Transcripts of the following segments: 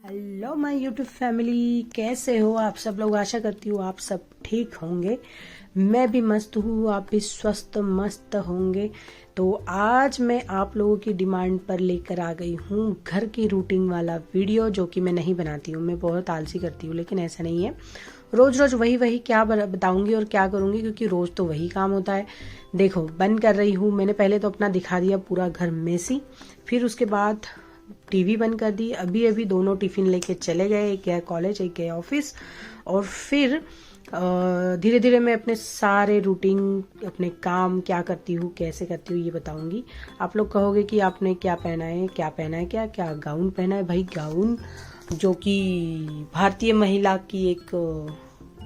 Hello my YouTube family, कैसे हो आप सब लोग। आशा करती हूँ आप सब ठीक होंगे। मैं भी मस्त हूँ, आप भी स्वस्थ मस्त होंगे। तो आज मैं आप लोगों की डिमांड पर लेकर आ गई हूँ घर की रूटीन वाला वीडियो, जो कि मैं नहीं बनाती हूँ। मैं बहुत आलसी करती हूँ, लेकिन ऐसा नहीं है। रोज रोज वही वही क्या बताऊंगी और क्या करूंगी, क्योंकि रोज तो वही काम होता है। देखो, बंद कर रही हूँ मैंने। पहले तो अपना दिखा दिया पूरा घर मेसी, फिर उसके बाद टीवी बंद कर दी। अभी अभी दोनों टिफिन लेके चले गए, एक गया कॉलेज एक गया ऑफिस। और फिर धीरे धीरे मैं अपने सारे रूटीन, अपने काम क्या करती हूँ कैसे करती हूँ ये बताऊंगी। आप लोग कहोगे कि आपने क्या पहना है, क्या पहना है, क्या क्या गाउन पहना है। भाई गाउन जो कि भारतीय महिला की एक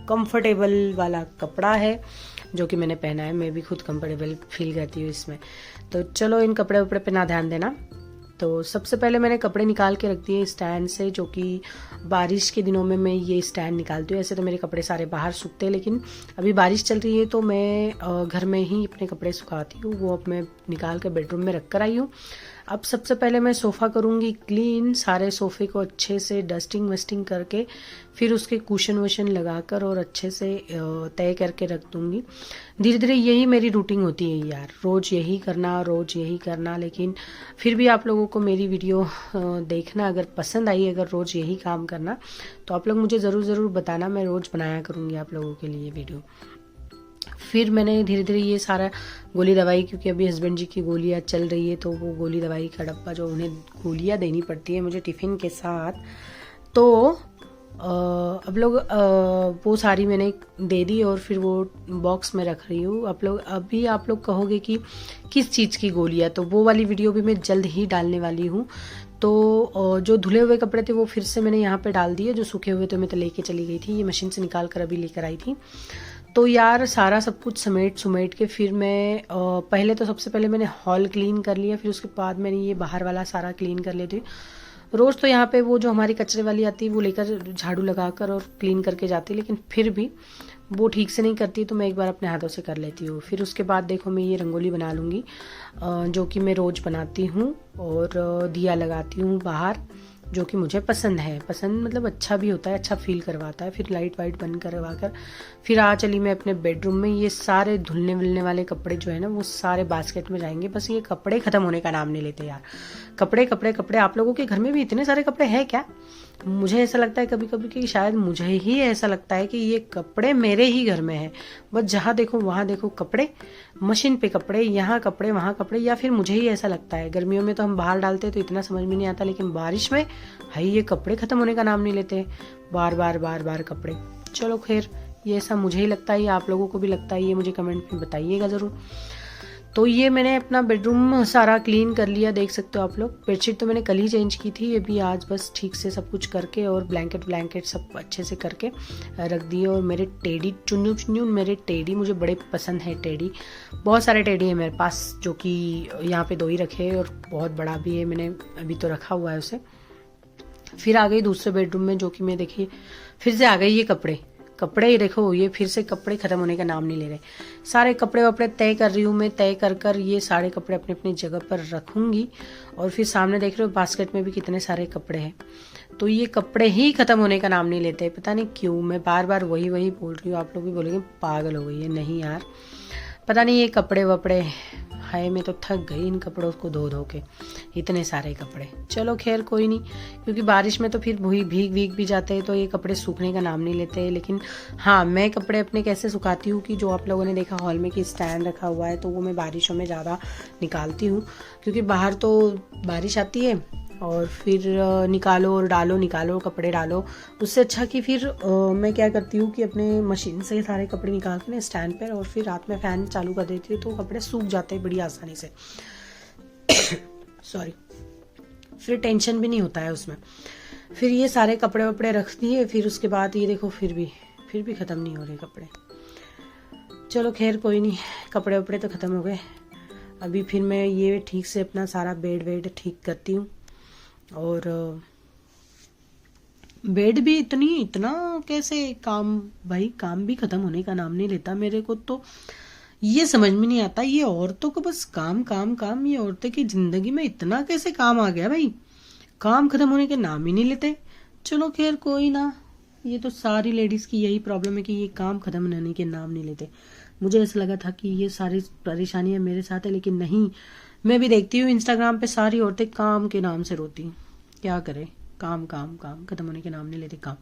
कंफर्टेबल वाला कपड़ा है, जो कि मैंने पहना है। मैं भी खुद कंफर्टेबल फील करती हूँ इसमें। तो चलो इन कपड़े वपड़े पे ना ध्यान देना। तो सबसे पहले मैंने कपड़े निकाल के रख दिए स्टैंड से, जो कि बारिश के दिनों में मैं ये स्टैंड निकालती हूँ। ऐसे तो मेरे कपड़े सारे बाहर सूखते हैं, लेकिन अभी बारिश चल रही है तो मैं घर में ही अपने कपड़े सुखाती हूँ। वो अब मैं निकाल के बेडरूम में रख कर आई हूँ। अब सबसे पहले मैं सोफ़ा करूँगी क्लीन, सारे सोफ़े को अच्छे से डस्टिंग वस्टिंग करके, फिर उसके कुशन वुशन लगाकर और अच्छे से तय करके रख दूँगी। धीरे धीरे यही मेरी रूटीन होती है यार, रोज़ यही करना रोज़ यही करना। लेकिन फिर भी आप लोगों को मेरी वीडियो देखना अगर पसंद आई, अगर रोज़ यही काम करना, तो आप लोग मुझे ज़रूर ज़रूर बताना। मैं रोज़ बनाया करूँगी आप लोगों के लिए वीडियो। फिर मैंने धीरे धीरे ये सारा गोली दवाई, क्योंकि अभी हस्बैंड जी की गोलियां चल रही है, तो वो गोली दवाई का डब्बा जो उन्हें गोलियां देनी पड़ती है मुझे टिफ़िन के साथ, तो अब लोग वो सारी मैंने दे दी और फिर वो बॉक्स में रख रही हूँ। आप लोग कहोगे कि किस चीज़ की गोलियां, तो वो वाली वीडियो भी मैं जल्द ही डालने वाली हूँ। तो जो धुले हुए कपड़े थे वो फिर से मैंने यहाँ पे डाल दिए, जो सूखे हुए थे मैं तो लेके चली गई थी, ये मशीन से निकाल कर अभी लेकर आई थी। तो यार सारा सब कुछ समेट के फिर मैं पहले तो सबसे पहले मैंने हॉल क्लीन कर लिया, फिर उसके बाद मैंने ये बाहर वाला सारा क्लीन कर लेती हूँ। रोज़ तो यहाँ पे वो जो हमारी कचरे वाली आती है वो लेकर झाड़ू लगाकर और क्लीन करके जाती है, लेकिन फिर भी वो ठीक से नहीं करती, तो मैं एक बार अपने हाथों से कर लेती हूँ। फिर उसके बाद देखो मैं ये रंगोली बना लूँगी, जो कि मैं रोज़ बनाती हूँ, और दिया लगाती हूँ बाहर, जो कि मुझे पसंद है। पसंद मतलब अच्छा भी होता है, अच्छा फील करवाता है। फिर लाइट वाइट बंद करवा कर फिर आ चली मैं अपने बेडरूम में। ये सारे धुलने वुलने वाले कपड़े जो है ना, वो सारे बास्केट में जाएंगे। बस ये कपड़े खत्म होने का नाम नहीं लेते यार। कपड़े कपड़े कपड़े। आप लोगों के घर में भी इतने सारे कपड़े हैं क्या? मुझे ऐसा लगता है कभी कभी कि शायद मुझे ही ऐसा लगता है कि ये कपड़े मेरे ही घर में है। बस जहाँ देखो वहाँ देखो कपड़े, मशीन पे कपड़े, यहाँ कपड़े वहाँ कपड़े, या फिर मुझे ही ऐसा लगता है। गर्मियों में तो हम बाहर डालते हैं तो इतना समझ में नहीं आता, लेकिन बारिश में भाई ये कपड़े खत्म होने का नाम नहीं लेते, बार बार बार बार कपड़े। चलो खैर, ये ऐसा मुझे ही लगता है या आप लोगों को भी लगता है, ये मुझे कमेंट में बताइएगा ज़रूर। तो ये मैंने अपना बेडरूम सारा क्लीन कर लिया, देख सकते हो आप लोग। बेडशीट तो मैंने कल ही चेंज की थी, अभी आज बस ठीक से सब कुछ करके और ब्लैंकेट सब अच्छे से करके रख दिए। और मेरे टेडी चुन्नू मेरे टेडी मुझे बड़े पसंद है। टेडी बहुत सारे टेडी है मेरे पास, जो कि यहाँ पे 2 ही रखे हैं और बहुत बड़ा भी है, मैंने अभी तो रखा हुआ है उसे। फिर आ गई दूसरे बेडरूम में, जो कि मैं देखिए फिर से आ गई ये कपड़े ही देखो, ये फिर से कपड़े खत्म होने का नाम नहीं ले रहे। सारे कपड़े वपड़े तय कर रही हूँ मैं, तय कर ये सारे कपड़े अपनी अपनी जगह पर रखूंगी। और फिर सामने देख रहे हो बास्केट में भी कितने सारे कपड़े हैं। तो ये कपड़े ही खत्म होने का नाम नहीं लेते, पता नहीं क्यों मैं बार बार वही वही बोल रही हूँ। आप लोग भी बोलेंगे पागल हो गई है। नहीं यार, पता नहीं ये कपड़े वपड़े, हाय मैं तो थक गई इन कपड़ों को धो धो के, इतने सारे कपड़े। चलो खैर कोई नहीं, क्योंकि बारिश में तो फिर भीग भी जाते हैं, तो ये कपड़े सूखने का नाम नहीं लेते। लेकिन हाँ, मैं कपड़े अपने कैसे सुखाती हूँ कि जो आप लोगों ने देखा हॉल में कि स्टैंड रखा हुआ है, तो वो मैं बारिशों में ज़्यादा निकालती हूँ, क्योंकि बाहर तो बारिश आती है और फिर निकालो और डालो, निकालो कपड़े डालो। उससे अच्छा कि फिर मैं क्या करती हूँ कि अपने मशीन से सारे कपड़े निकाल के ना स्टैंड पर, और फिर रात में फ़ैन चालू कर देती हूँ, तो कपड़े सूख जाते हैं बड़ी आसानी से। सॉरी। फिर टेंशन भी नहीं होता है उसमें। फिर ये सारे कपड़े वपड़े रख दिए, फिर उसके बाद ये देखो फिर भी ख़त्म नहीं हो रहे कपड़े। चलो खैर कोई नहीं, कपड़े वपड़े तो ख़त्म हो गए। अभी फिर मैं ये ठीक से अपना सारा बेड वेड ठीक करती हूँ। और बेड भी इतना कैसे काम, भाई काम भी खत्म होने का नाम नहीं लेता। मेरे को तो ये समझ में नहीं आता, ये औरतों को बस काम काम काम, ये औरतें की जिंदगी में इतना कैसे काम आ गया भाई। काम खत्म होने के नाम ही नहीं लेते। चलो खैर कोई ना, ये तो सारी लेडीज़ की यही प्रॉब्लम है कि ये काम ख़त्म होने के नाम नहीं लेते। मुझे ऐसा लगा था कि ये सारी परेशानियां मेरे साथ है, लेकिन नहीं। मैं भी देखती हूँ इंस्टाग्राम पे सारी औरतें काम के नाम से रोती हैं। क्या करें, काम काम काम, ख़त्म होने के नाम नहीं लेते काम।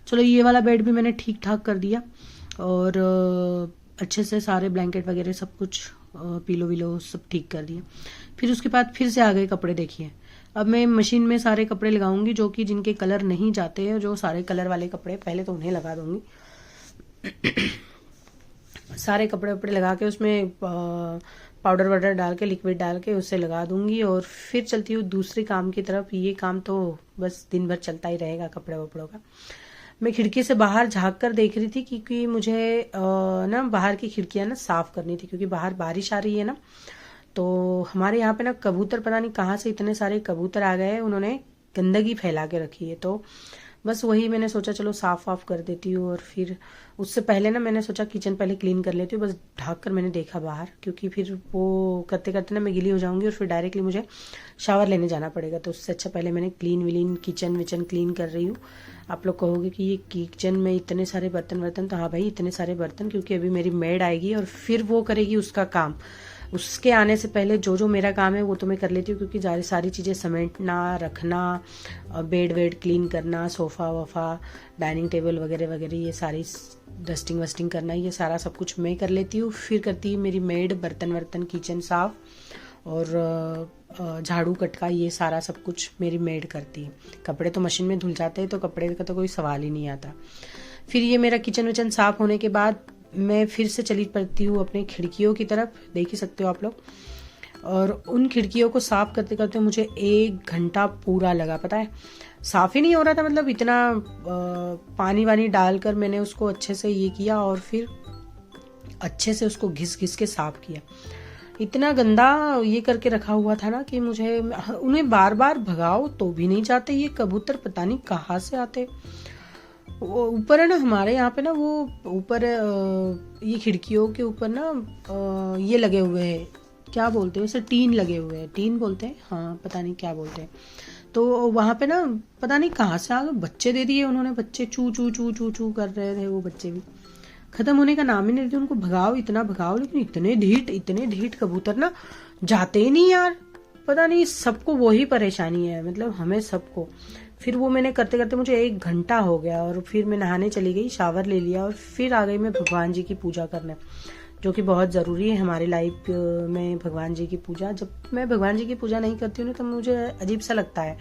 चलो ये वाला बेड भी मैंने ठीक ठाक कर दिया और अच्छे से सारे ब्लैंकेट वगैरह सब कुछ पीलो वीलो सब ठीक कर दिया। फिर उसके बाद फिर से आ गए कपड़े। देखिए अब मैं मशीन में सारे कपड़े लगाऊंगी जो कि जिनके कलर नहीं जाते हैं, जो सारे कलर वाले कपड़े पहले तो उन्हें लगा दूंगी। सारे कपड़े वपड़े लगा के उसमें पाउडर वाउडर डाल के, लिक्विड डाल के उसे लगा दूंगी और फिर चलती हूँ दूसरे काम की तरफ। ये काम तो बस दिन भर चलता ही रहेगा कपड़े वपड़ों का। मैं खिड़की से बाहर झांक कर देख रही थी क्योंकि मुझे ना बाहर की खिड़कियां ना साफ करनी थी, क्योंकि बाहर बारिश आ रही है ना। तो हमारे यहाँ पे ना कबूतर, पता नहीं कहाँ से इतने सारे कबूतर आ गए हैं, उन्होंने गंदगी फैला के रखी है। तो बस वही मैंने सोचा चलो साफ वाफ कर देती हूँ। और फिर उससे पहले ना मैंने सोचा किचन पहले क्लीन कर लेती हूँ। बस ढाक कर मैंने देखा बाहर, क्योंकि फिर वो करते करते ना मैं गीली हो जाऊंगी और फिर डायरेक्टली मुझे शावर लेने जाना पड़ेगा। तो उससे अच्छा पहले मैंने क्लीन विलीन किचन विचन क्लीन कर रही हूँ। आप लोग कहोगे कि ये किचन में इतने सारे बर्तन, तो हाँ भाई इतने सारे बर्तन, क्योंकि अभी मेरी मेड आएगी और फिर वो करेगी उसका काम। उसके आने से पहले जो जो मेरा काम है वो तो मैं कर लेती हूँ, क्योंकि सारी चीज़ें समेटना, रखना, बेड वेड क्लीन करना, सोफ़ा वफ़ा, डाइनिंग टेबल वगैरह वगैरह, ये सारी डस्टिंग वस्टिंग करना, ये सारा सब कुछ मैं कर लेती हूँ। फिर करती है मेरी मेड बर्तन वर्तन, किचन साफ और झाड़ू कटका, ये सारा सब कुछ मेरी मेड करती है। कपड़े तो मशीन में धुल जाते हैं तो कपड़े का तो कोई सवाल ही नहीं आता। फिर ये मेरा किचन विचन साफ होने के बाद मैं फिर से चली पड़ती हूँ अपने खिड़कियों की तरफ। देख ही सकते हो आप लोग। और उन खिड़कियों को साफ करते करते मुझे 1 घंटा पूरा लगा। पता है साफ ही नहीं हो रहा था, मतलब इतना पानी वानी डालकर मैंने उसको अच्छे से ये किया और फिर अच्छे से उसको घिस घिस के साफ किया। इतना गंदा ये करके रखा हुआ था ना कि मुझे उन्हें बार बार भगाओ तो भी नहीं जाते। ये कबूतर पता नहीं कहाँ से आते। वो ऊपर है ना हमारे यहाँ पे ना, वो ऊपर ये खिड़कियों के ऊपर ना ये लगे हुए हैं, क्या बोलते हैं उसे, टीन लगे हुए हैं, टीन बोलते हैं, हाँ पता नहीं क्या बोलते हैं। तो वहाँ पे ना पता नहीं कहाँ से आ गए, बच्चे दे दिए उन्होंने। बच्चे चू चू चू चू चू कर रहे थे, वो बच्चे भी खत्म होने का नाम ही नहीं लेते। उनको भगाओ, इतना भगाओ, लेकिन इतने ढीठ कबूतर ना जाते ही नहीं यार। पता नहीं सबको वही परेशानी है, मतलब हमें सबको। फिर वो मैंने करते करते मुझे 1 घंटा हो गया और फिर मैं नहाने चली गई, शावर ले लिया और फिर आ गई मैं भगवान जी की पूजा करने, जो कि बहुत ज़रूरी है हमारी लाइफ में। भगवान जी की पूजा, जब मैं भगवान जी की पूजा नहीं करती हूँ ना तो मुझे अजीब सा लगता है।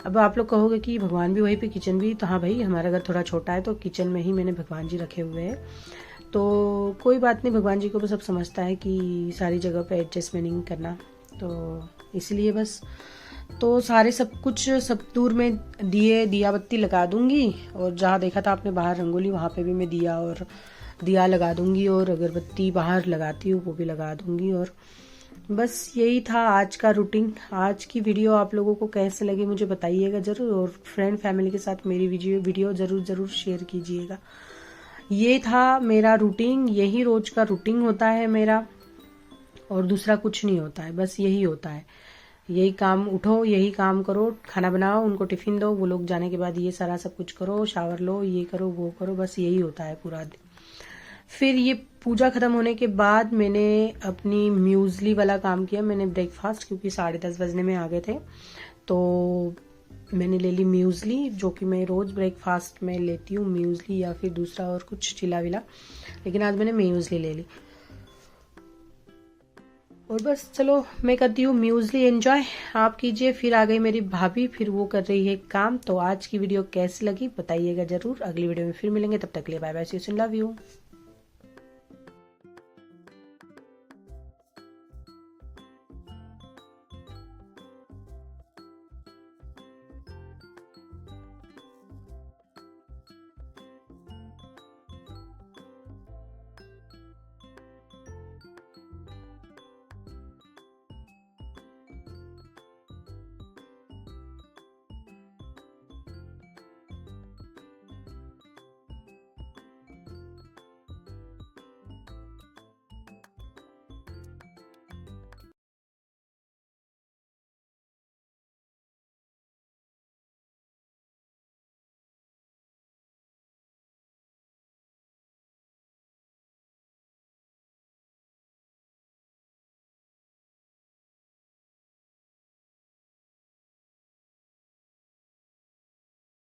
अब आप लोग कहोगे कि भगवान भी वहीं पे, किचन भी, तो हाँ भाई हमारा घर थोड़ा छोटा है तो किचन में ही मैंने भगवान जी रखे हुए हैं। तो कोई बात नहीं, भगवान जी को भी सब समझता है कि सारी जगह पे एडजस्टमेंट नहीं करना, तो इसलिए बस। तो सारे सब कुछ सब दूर में दिया बत्ती लगा दूंगी और जहाँ देखा था आपने बाहर रंगोली, वहाँ पे भी मैं दिया लगा दूंगी और अगरबत्ती बाहर लगाती हूँ वो भी लगा दूंगी। और बस यही था आज का रूटीन। आज की वीडियो आप लोगों को कैसे लगी मुझे बताइएगा जरूर, और फ्रेंड फैमिली के साथ मेरी वीडियो जरूर शेयर कीजिएगा। ये था मेरा रूटीन, यही रोज का रूटीन होता है मेरा, और दूसरा कुछ नहीं होता है, बस यही होता है। यही काम, उठो यही काम करो, खाना बनाओ, उनको टिफिन दो, वो लोग जाने के बाद ये सारा सब कुछ करो, शावर लो, ये करो वो करो, बस यही होता है पूरा दिन। फिर ये पूजा खत्म होने के बाद मैंने अपनी म्यूजली वाला काम किया। मैंने ब्रेकफास्ट, क्योंकि 10:30 बजने में आ गए थे, तो मैंने ले ली म्यूजली, जो कि मैं रोज ब्रेकफास्ट में लेती हूँ, म्यूजली या फिर दूसरा और कुछ चिला विला, लेकिन आज मैंने म्यूजली ले ली। और बस चलो मैं करती हूँ म्यूजली एंजॉय, आप कीजिए। फिर आ गई मेरी भाभी, फिर वो कर रही है काम। तो आज की वीडियो कैसी लगी बताइएगा जरूर। अगली वीडियो में फिर मिलेंगे, तब तक के लिए bye bye, see you soon, love you.